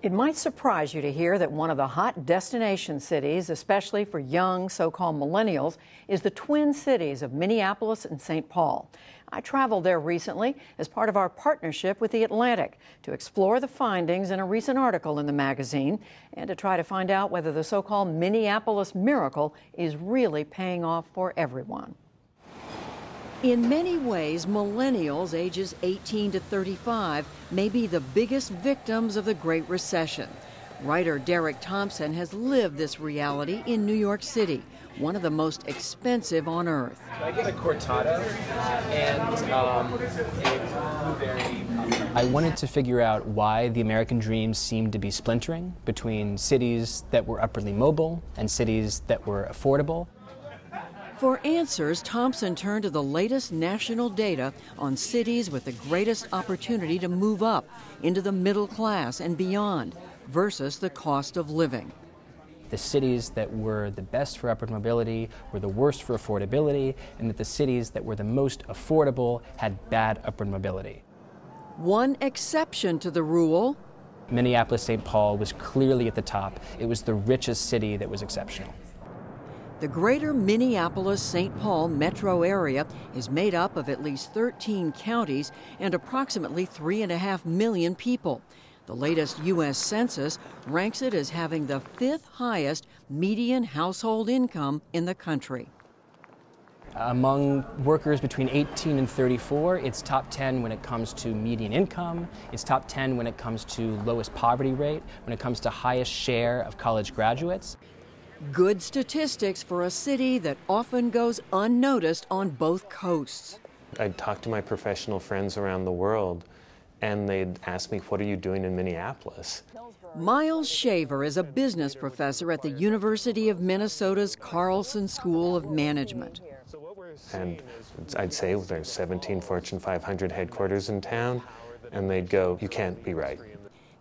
It might surprise you to hear that one of the hot destination cities, especially for young so-called millennials, is the twin cities of Minneapolis and St. Paul. I traveled there recently as part of our partnership with The Atlantic to explore the findings in a recent article in the magazine and to try to find out whether the so-called Minneapolis miracle is really paying off for everyone. In many ways, millennials ages 18 to 35 may be the biggest victims of the Great Recession. Writer Derek Thompson has lived this reality in New York City, one of the most expensive on earth. Can I get a cortado and a blueberry? I wanted to figure out why the American dream seemed to be splintering between cities that were upwardly mobile and cities that were affordable. For answers, Thompson turned to the latest national data on cities with the greatest opportunity to move up into the middle class and beyond versus the cost of living. The cities that were the best for upward mobility were the worst for affordability, and that the cities that were the most affordable had bad upward mobility. One exception to the rule: Minneapolis-St. Paul was clearly at the top. It was the richest city that was exceptional. The greater Minneapolis-St. Paul metro area is made up of at least 13 counties and approximately 3.5 million people. The latest U.S. Census ranks it as having the 5th highest median household income in the country. Among workers between 18 and 34, it's top 10 when it comes to median income. It's top 10 when it comes to lowest poverty rate, when it comes to highest share of college graduates. Good statistics for a city that often goes unnoticed on both coasts. I'd talk to my professional friends around the world, and they'd ask me, "What are you doing in Minneapolis?" Miles Shaver is a business professor at the University of Minnesota's Carlson School of Management. And I'd say there's 17 Fortune 500 headquarters in town, and they'd go, "You can't be right."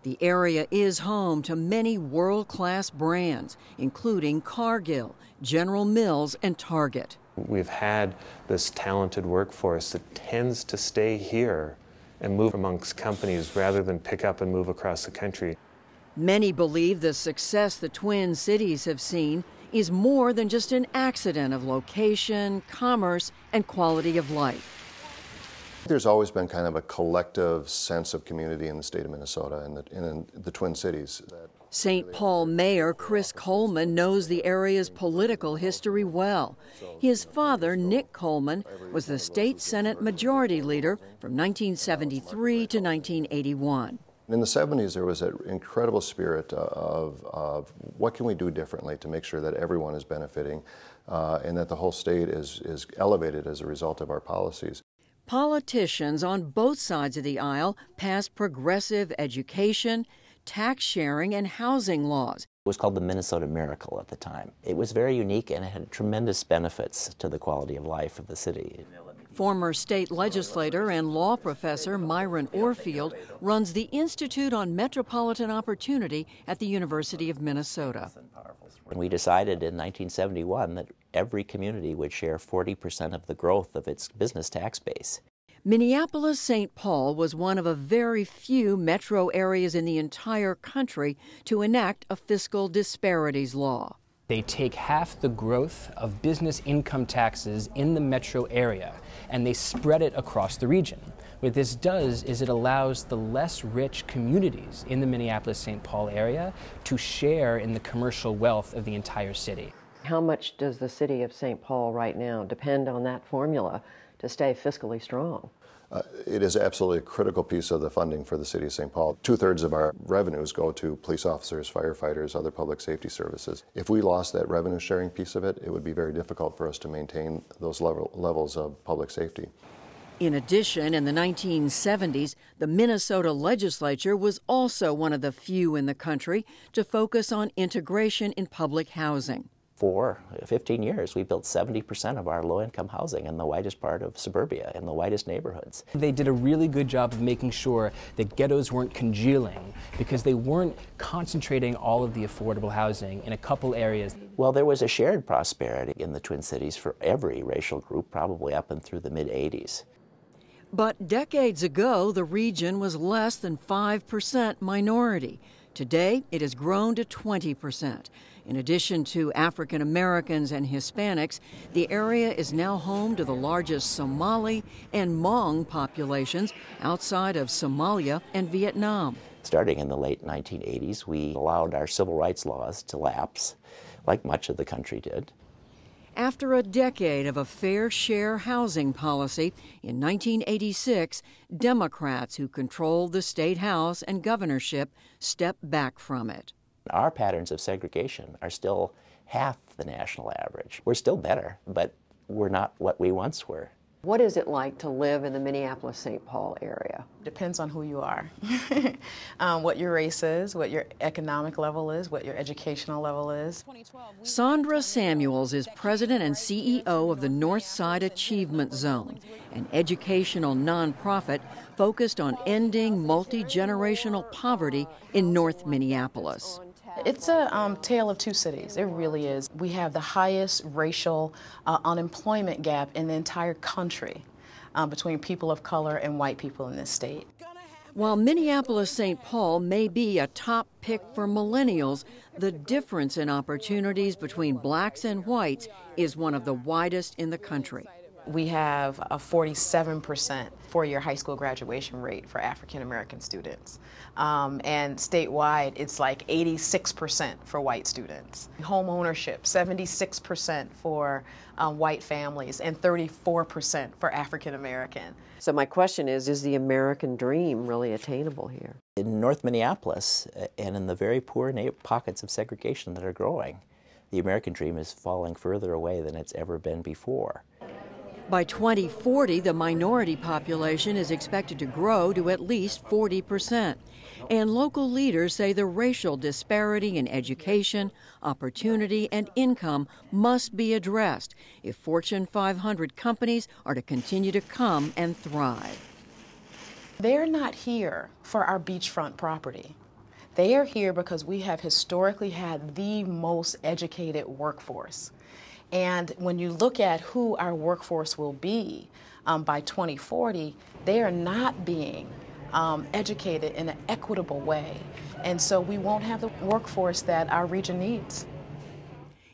The area is home to many world-class brands, including Cargill, General Mills, and Target. We've had this talented workforce that tends to stay here and move amongst companies rather than pick up and move across the country. Many believe the success the Twin Cities have seen is more than just an accident of location, commerce, and quality of life. There's always been kind of a collective sense of community in the state of Minnesota and in the Twin Cities. St. Paul Mayor Chris Coleman knows the area's political history well. His father, Nick Coleman, was the state Senate Majority Leader from 1973 to 1981. In the 70s, there was an incredible spirit of what can we do differently to make sure that everyone is benefiting and that the whole state is elevated as a result of our policies. Politicians on both sides of the aisle passed progressive education, tax sharing, and housing laws. It was called the Minnesota Miracle at the time. It was very unique and it had tremendous benefits to the quality of life of the city. Former state legislator and law professor Myron Orfield runs the Institute on Metropolitan Opportunity at the University of Minnesota. And we decided in 1971 that every community would share 40% of the growth of its business tax base. Minneapolis-St. Paul was one of a very few metro areas in the entire country to enact a fiscal disparities law. They take half the growth of business income taxes in the metro area and they spread it across the region. What this does is it allows the less rich communities in the Minneapolis-St. Paul area to share in the commercial wealth of the entire city. How much does the city of St. Paul right now depend on that formula to stay fiscally strong? It is absolutely a critical piece of the funding for the city of St. Paul. 2/3 of our revenues go to police officers, firefighters, other public safety services. If we lost that revenue sharing piece of it, it would be very difficult for us to maintain those levels of public safety. In addition, in the 1970s, the Minnesota legislature was also one of the few in the country to focus on integration in public housing. For 15 years, we built 70% of our low-income housing in the widest part of suburbia, in the widest neighborhoods. They did a really good job of making sure that ghettos weren't congealing because they weren't concentrating all of the affordable housing in a couple areas. Well, there was a shared prosperity in the Twin Cities for every racial group, probably up and through the mid-'80s. But decades ago, the region was less than 5% minority. Today, it has grown to 20%. In addition to African Americans and Hispanics, the area is now home to the largest Somali and Hmong populations outside of Somalia and Vietnam. Starting in the late 1980s, we allowed our civil rights laws to lapse, like much of the country did. After a decade of a fair share housing policy, in 1986, Democrats who controlled the state house and governorship stepped back from it. Our patterns of segregation are still half the national average. We're still better, but we're not what we once were. What is it like to live in the Minneapolis-St. Paul area? Depends on who you are, what your race is, what your economic level is, what your educational level is. Sandra Samuels is president and CEO of the Northside Achievement Zone, an educational nonprofit focused on ending multi-generational poverty in North Minneapolis. It's a tale of two cities. It really is. We have the highest racial unemployment gap in the entire country between people of color and white people in this state. While Minneapolis-St. Paul may be a top pick for millennials, the difference in opportunities between blacks and whites is one of the widest in the country. We have a 47% four-year high school graduation rate for African American students. And statewide, it's like 86% for white students. Home ownership, 76% for white families and 34% for African American. So my question is the American dream really attainable here? In North Minneapolis and in the very poor pockets of segregation that are growing, the American dream is falling further away than it's ever been before. By 2040, the minority population is expected to grow to at least 40%. And local leaders say the racial disparity in education, opportunity, and income must be addressed if Fortune 500 companies are to continue to come and thrive. They're not here for our beachfront property. They are here because we have historically had the most educated workforce. And when you look at who our workforce will be by 2040, they are not being educated in an equitable way. And so we won't have the workforce that our region needs.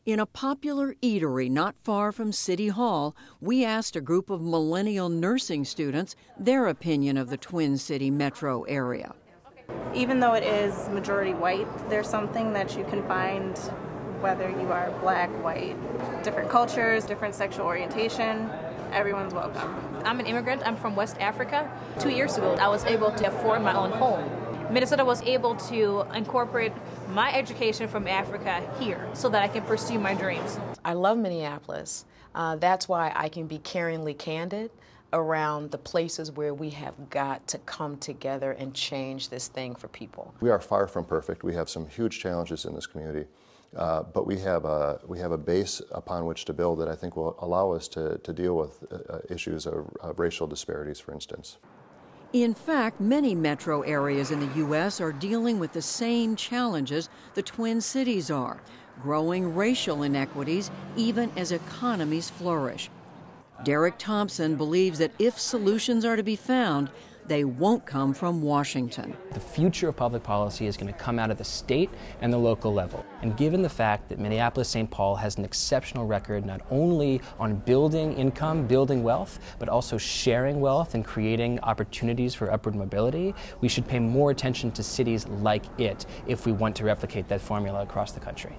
In a popular eatery not far from City Hall, we asked a group of millennial nursing students their opinion of the Twin City metro area. Even though it is majority white, there's something that you can find whether you are black, white, different cultures, different sexual orientation, everyone's welcome. I'm an immigrant. I'm from West Africa. 2 years ago, I was able to afford my own home. Minnesota was able to incorporate my education from Africa here so that I can pursue my dreams. I love Minneapolis. That's why I can be caringly candid around the places where we have got to come together and change this thing for people. We are far from perfect. We have some huge challenges in this community. But we have a base upon which to build that I think will allow us to deal with issues of racial disparities, for instance. In fact, many metro areas in the U.S. are dealing with the same challenges the Twin Cities are, growing racial inequities even as economies flourish. Derek Thompson believes that if solutions are to be found, they won't come from Washington. The future of public policy is going to come out of the state and the local level. And given the fact that Minneapolis-St. Paul has an exceptional record not only on building income, building wealth, but also sharing wealth and creating opportunities for upward mobility, we should pay more attention to cities like it if we want to replicate that formula across the country.